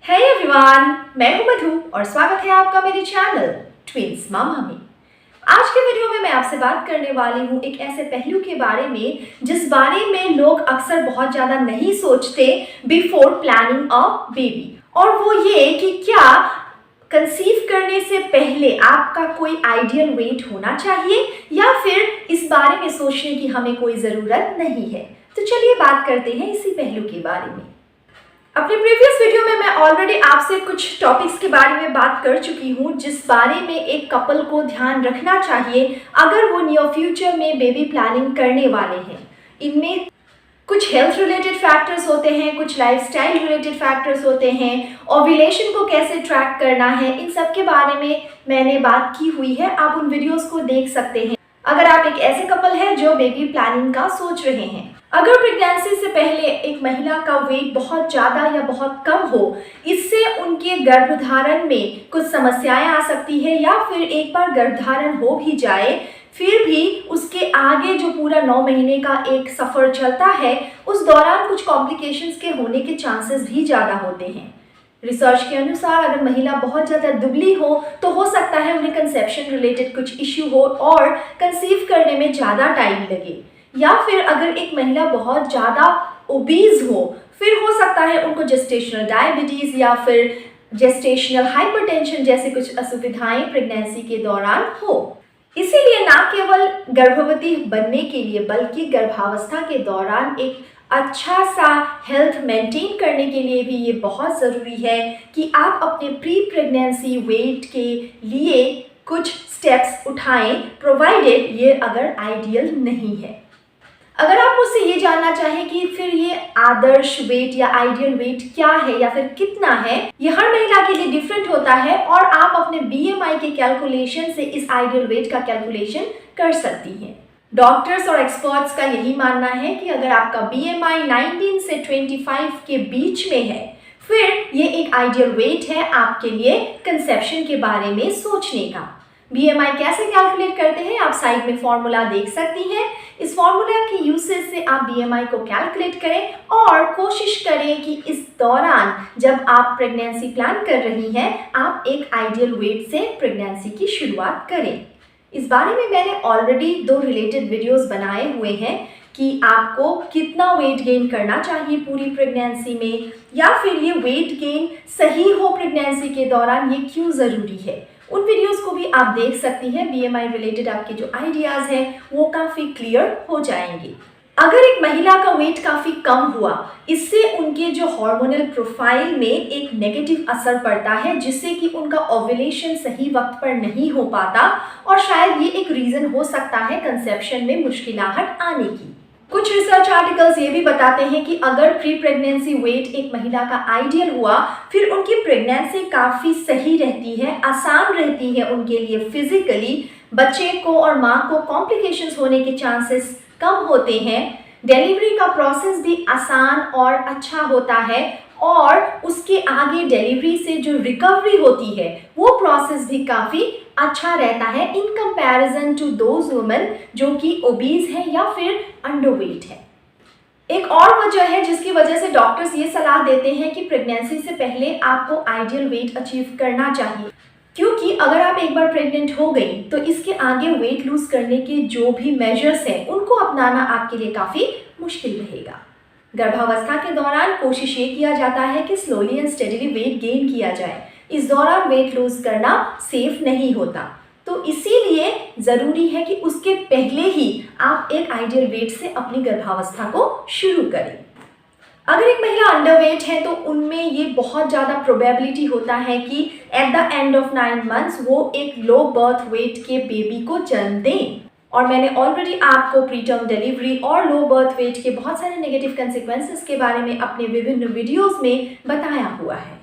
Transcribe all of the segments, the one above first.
Hey everyone, मैं हूं मधु और स्वागत है आपका मेरे चैनल ट्विंस मामा में। आज के वीडियो में मैं आपसे बात करने वाली हूं एक ऐसे पहलू के बारे में जिस बारे में लोग अक्सर बहुत ज़्यादा नहीं सोचते बिफोर प्लानिंग अ बेबी, और वो ये कि क्या कंसीव करने से पहले आपका कोई आइडियल वेट होना चाहिए या फिर इस बारे में सोचने की हमें कोई ज़रूरत नहीं है। तो चलिए बात करते हैं इसी पहलू के बारे में। अपने प्रीवियस वीडियो में मैं ऑलरेडी आपसे कुछ टॉपिक्स के बारे में बात कर चुकी हूँ जिस बारे में एक कपल को ध्यान रखना चाहिए अगर वो नियर फ्यूचर में बेबी प्लानिंग करने वाले हैं। इनमें कुछ हेल्थ रिलेटेड फैक्टर्स होते हैं, कुछ लाइफस्टाइल रिलेटेड फैक्टर्स होते हैं, ओव्यूलेशन को कैसे ट्रैक करना है, इन सब के बारे में मैंने बात की हुई है। आप उन वीडियोस को देख सकते हैं अगर आप एक ऐसे कपल है जो बेबी प्लानिंग का सोच रहे हैं। अगर प्रेगनेंसी से पहले एक महिला का वेट बहुत ज़्यादा या बहुत कम हो, इससे उनके गर्भधारण में कुछ समस्याएं आ सकती है, या फिर एक बार गर्भधारण हो भी जाए फिर भी उसके आगे जो पूरा 9 महीने का एक सफ़र चलता है उस दौरान कुछ कॉम्प्लिकेशंस के होने के चांसेस भी ज़्यादा होते हैं। रिसर्च के अनुसार अगर महिला बहुत ज़्यादा दुबली हो तो हो सकता है उन्हें कंसेप्शन रिलेटेड कुछ इश्यू हो और कंसीव करने में ज़्यादा टाइम लगे, या फिर अगर एक महिला बहुत ज़्यादा ओबीज हो फिर हो सकता है उनको जेस्टेशनल डायबिटीज़ या फिर जेस्टेशनल हाइपरटेंशन जैसे कुछ असुविधाएं प्रेगनेंसी के दौरान हो। इसीलिए ना केवल गर्भवती बनने के लिए बल्कि गर्भावस्था के दौरान एक अच्छा सा हेल्थ मेंटेन करने के लिए भी ये बहुत ज़रूरी है कि आप अपने प्री प्रेगनेंसी वेट के लिए कुछ स्टेप्स उठाएं, प्रोवाइडेड ये अगर आइडियल नहीं है। अगर आप मुझसे ये जानना चाहें कि फिर ये आदर्श वेट या आइडियल वेट क्या है या फिर कितना है, ये हर महिला के लिए डिफरेंट होता है और आप अपने BMI के कैलकुलेशन से इस आइडियल वेट का कैलकुलेशन कर सकती हैं। डॉक्टर्स और एक्सपर्ट्स का यही मानना है कि अगर आपका BMI 19 से 25 के बीच में है फिर ये एक आइडियल वेट है आपके लिए कंसेप्शन के बारे में सोचने का। BMI कैसे कैलकुलेट करते हैं आप साइड में फॉर्मूला देख सकती हैं। इस फॉर्मूला के यूसेज से आप BMI को कैलकुलेट करें और कोशिश करें कि इस दौरान जब आप प्रेगनेंसी प्लान कर रही हैं आप एक आइडियल वेट से प्रेगनेंसी की शुरुआत करें। इस बारे में मैंने ऑलरेडी 2 रिलेटेड वीडियोस बनाए हुए हैं कि आपको कितना वेट गेन करना चाहिए पूरी प्रेगनेंसी में, या फिर ये वेट गेन सही हो प्रेगनेंसी के दौरान ये क्यों ज़रूरी है। उन वीडियोस को भी आप देख सकती हैं। BMI रिलेटेड आपके जो आइडियाज़ हैं वो काफ़ी क्लियर हो जाएंगे। अगर एक महिला का वेट काफ़ी कम हुआ इससे उनके जो हार्मोनल प्रोफाइल में एक नेगेटिव असर पड़ता है जिससे कि उनका ओव्यूलेशन सही वक्त पर नहीं हो पाता, और शायद ये एक रीज़न हो सकता है कंसेप्शन में मुश्किलाहट आने की। कुछ रिसर्च आर्टिकल्स ये भी बताते हैं कि अगर प्री प्रेगनेंसी वेट एक महिला का आइडियल हुआ फिर उनकी प्रेगनेंसी काफ़ी सही रहती है, आसान रहती है उनके लिए फिजिकली, बच्चे को और माँ को कॉम्प्लिकेशंस होने के चांसेस कम होते हैं, डिलीवरी का प्रोसेस भी आसान और अच्छा होता है, और उसके आगे डिलीवरी से जो रिकवरी होती है वो प्रोसेस भी काफ़ी अच्छा रहता है in comparison to those women जो कि ओबीज है या फिर अंडरवेट है। एक और वजह है जिसकी वजह से डॉक्टर्स ये सलाह देते हैं कि प्रेगनेंसी से पहले आपको आइडियल वेट अचीव करना चाहिए, क्योंकि अगर आप एक बार प्रेग्नेंट हो गई तो इसके आगे वेट लूज करने के जो भी मेजर्स हैं उनको अपनाना आपके लिए काफ़ी मुश्किल रहेगा। गर्भावस्था के दौरान कोशिश ये किया जाता है कि slowly and steadily weight gain किया जाए। इस दौरान वेट लूज करना सेफ नहीं होता, तो इसीलिए ज़रूरी है कि उसके पहले ही आप एक आइडियल वेट से अपनी गर्भावस्था को शुरू करें। अगर एक महिला अंडरवेट है तो उनमें ये बहुत ज़्यादा प्रोबेबिलिटी होता है कि at the end of 9 months वो एक लो बर्थ वेट के बेबी को जन्म दें, और मैंने ऑलरेडी आपको प्री टर्म डिलीवरी और लो बर्थ वेट के बहुत सारे नेगेटिव कंसिक्वेंसेस के बारे में अपने विभिन्न वीडियोस में बताया हुआ है।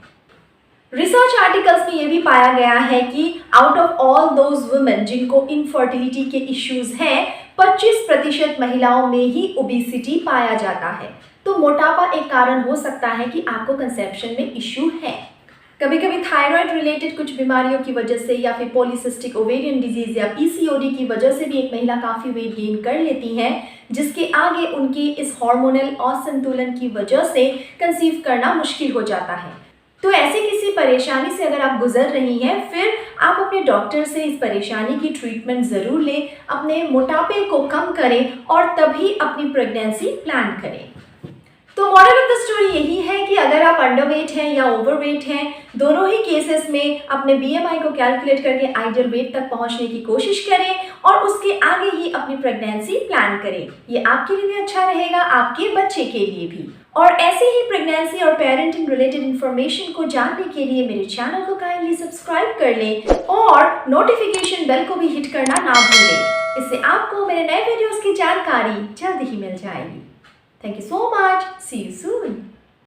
रिसर्च आर्टिकल्स में ये भी पाया गया है कि out of all those women जिनको इनफर्टिलिटी के इश्यूज हैं 25% महिलाओं में ही ओबेसिटी पाया जाता है। तो मोटापा एक कारण हो सकता है कि आपको कंसेप्शन में इश्यू है। कभी कभी थायराइड रिलेटेड कुछ बीमारियों की वजह से या फिर पॉलीसिस्टिक ओवेरियन डिजीज या PCOD की वजह से भी एक महिला काफ़ी वेट गेन कर लेती है, जिसके आगे उनकी इस हार्मोनल असंतुलन की वजह से कंसीव करना मुश्किल हो जाता है। तो ऐसी किसी परेशानी से अगर आप गुजर रही हैं, फिर आप अपने डॉक्टर से इस परेशानी की ट्रीटमेंट ज़रूर लें, अपने मोटापे को कम करें और तभी अपनी प्रेगनेंसी प्लान करें। तो मॉरल ऑफ द स्टोरी यही है कि अगर आप अंडरवेट हैं या ओवरवेट हैं, दोनों ही केसेस में अपने बीएमआई को कैलकुलेट करके आइडियल वेट तक पहुंचने की कोशिश करें और उसके आगे ही अपनी प्रेगनेंसी प्लान करें। ये आपके लिए भी अच्छा रहेगा, आपके बच्चे के लिए भी। और ऐसे ही प्रेगनेंसी और पेरेंटिंग रिलेटेड इन्फॉर्मेशन को जानने के लिए मेरे चैनल को काइंडली सब्सक्राइब कर लें और नोटिफिकेशन बेल को भी हिट करना ना भूलें। इससे आपको मेरे नए वीडियोस की जानकारी जल्द ही मिल जाएगी। Thank you so much. See you soon.